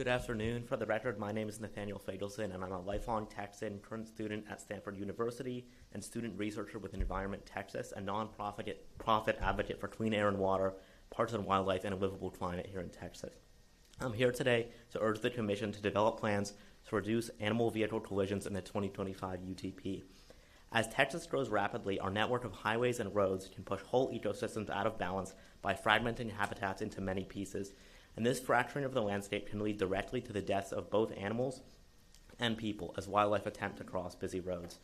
Good afternoon. For the record, my name is Nathaniel Fagelson, and I'm a lifelong Texan, current student at Stanford University, and student researcher with Environment Texas, a non-profit advocate for clean air and water, parks and wildlife, and a livable climate here in Texas. I'm here today to urge the Commission to develop plans to reduce animal vehicle collisions in the 2025 UTP. As Texas grows rapidly, our network of highways and roads can push whole ecosystems out of balance by fragmenting habitats into many pieces, and this fracturing of the landscape can lead directly to the deaths of both animals and people as wildlife attempt to cross busy roads.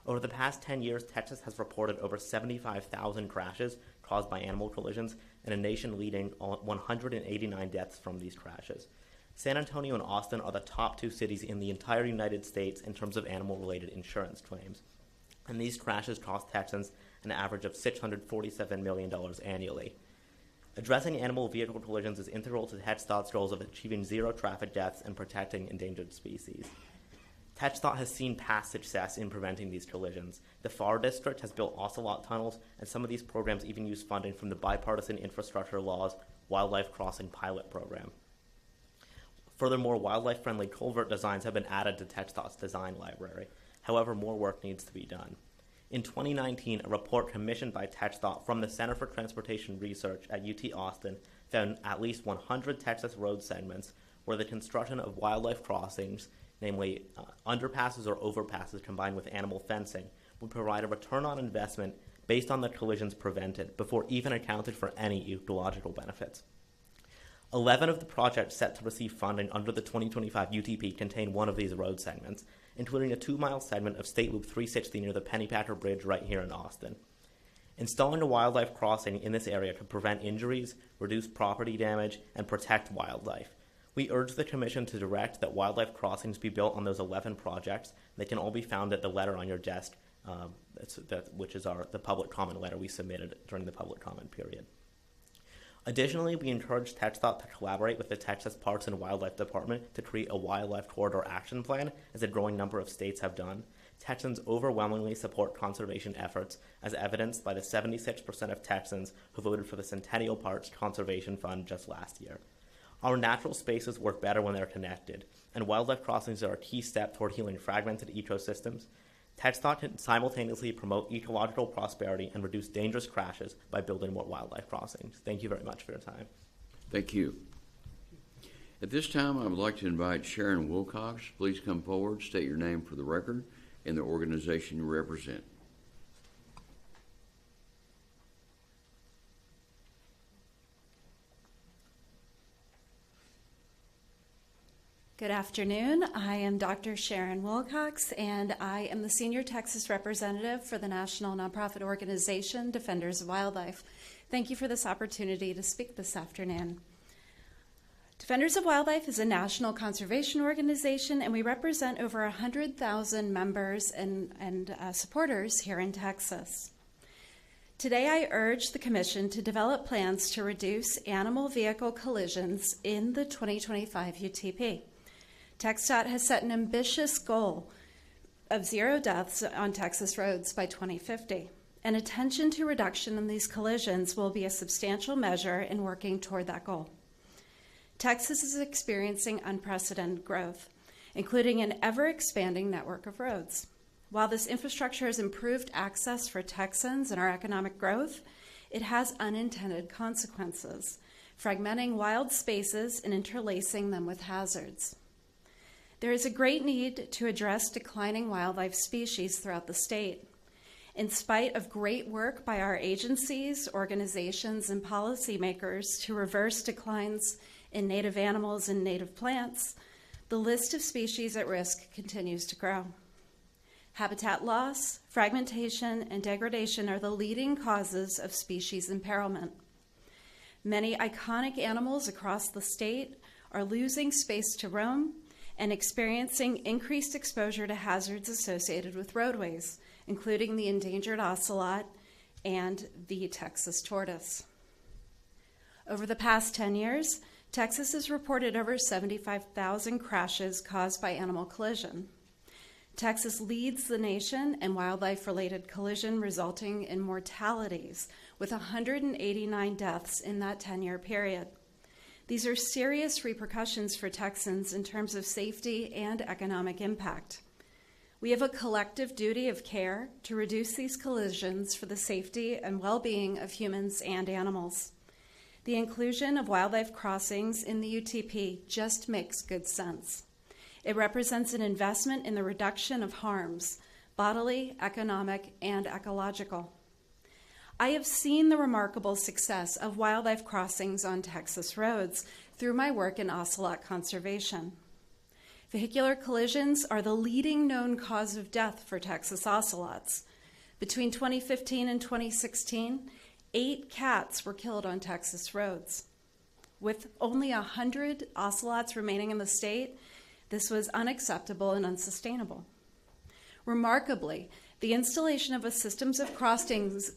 Over the past 10 years, Texas has reported over 75,000 crashes caused by animal collisions, and a nation-leading 189 deaths from these crashes. San Antonio and Austin are the top two cities in the entire United States in terms of animal-related insurance claims, and these crashes cost Texans an average of $647 million annually. Addressing animal vehicle collisions is integral to TxDOT's goals of achieving zero traffic deaths and protecting endangered species. TxDOT has seen past success in preventing these collisions. The FAR District has built ocelot tunnels, and some of these programs even use funding from the Bipartisan Infrastructure Law's Wildlife Crossing Pilot Program. Furthermore, wildlife-friendly culvert designs have been added to TxDOT's design library. However, more work needs to be done. In 2019, a report commissioned by TxDOT from the Center for Transportation Research at UT Austin found at least 100 Texas road segments where the construction of wildlife crossings, namely underpasses or overpasses combined with animal fencing, would provide a return on investment based on the collisions prevented before even accounted for any ecological benefits. 11 of the projects set to receive funding under the 2025 UTP contain one of these road segments, including a 2-mile segment of State Loop 360 near the Pennypacker Bridge right here in Austin. Installing a wildlife crossing in this area could prevent injuries, reduce property damage, and protect wildlife. We urge the Commission to direct that wildlife crossings be built on those 11 projects. They can all be found at the letter on your desk, which is the public comment letter we submitted during the public comment period. Additionally, we encourage TxDOT to collaborate with the Texas Parks and Wildlife Department to create a wildlife corridor action plan, as a growing number of states have done. Texans overwhelmingly support conservation efforts, as evidenced by the 76% of Texans who voted for the Centennial Parks Conservation Fund just last year. Our natural spaces work better when they're connected, and wildlife crossings are a key step toward healing fragmented ecosystems. TxDOT can simultaneously promote ecological prosperity and reduce dangerous crashes by building more wildlife crossings. Thank you very much for your time. Thank you. At this time, I would like to invite Sharon Wilcox. Please come forward, state your name for the record and the organization you represent. Good afternoon. I am Dr. Sharon Wilcox, and I am the Senior Texas Representative for the national nonprofit organization Defenders of Wildlife. Thank you for this opportunity to speak this afternoon. Defenders of Wildlife is a national conservation organization, and we represent over 100,000 members and supporters here in Texas. Today, I urge the Commission to develop plans to reduce animal vehicle collisions in the 2025 UTP. TxDOT has set an ambitious goal of zero deaths on Texas roads by 2050, and attention to reduction in these collisions will be a substantial measure in working toward that goal. Texas is experiencing unprecedented growth, including an ever-expanding network of roads. While this infrastructure has improved access for Texans and our economic growth, it has unintended consequences, fragmenting wild spaces and interlacing them with hazards. There is a great need to address declining wildlife species throughout the state. In spite of great work by our agencies, organizations, and policymakers to reverse declines in native animals and native plants, the list of species at risk continues to grow. Habitat loss, fragmentation, and degradation are the leading causes of species imperilment. Many iconic animals across the state are losing space to roam and experiencing increased exposure to hazards associated with roadways, including the endangered ocelot and the Texas tortoise. Over the past 10 years, Texas has reported over 75,000 crashes caused by animal collision. Texas leads the nation in wildlife-related collision, resulting in mortalities, with 189 deaths in that 10-year period. These are serious repercussions for Texans in terms of safety and economic impact. We have a collective duty of care to reduce these collisions for the safety and well-being of humans and animals. The inclusion of wildlife crossings in the UTP just makes good sense. It represents an investment in the reduction of harms, bodily, economic, and ecological. I have seen the remarkable success of wildlife crossings on Texas roads through my work in ocelot conservation. Vehicular collisions are the leading known cause of death for Texas ocelots. Between 2015 and 2016, 8 cats were killed on Texas roads. With only 100 ocelots remaining in the state, this was unacceptable and unsustainable. Remarkably, the installation of a systems of crossings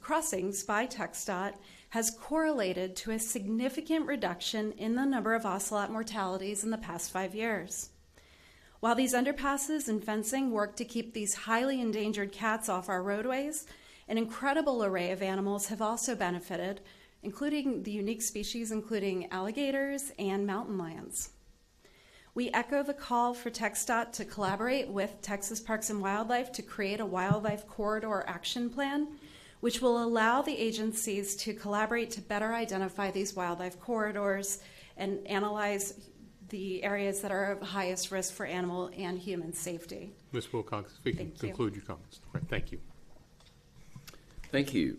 by TxDOT has correlated to a significant reduction in the number of ocelot mortalities in the past 5 years. While these underpasses and fencing work to keep these highly endangered cats off our roadways, an incredible array of animals have also benefited, including the unique species including alligators and mountain lions. We echo the call for TxDOT to collaborate with Texas Parks and Wildlife to create a wildlife corridor action plan, which will allow the agencies to collaborate to better identify these wildlife corridors and analyze the areas that are of highest risk for animal and human safety. Ms. Wilcox, if you can conclude your comments. All right, thank you. Thank you.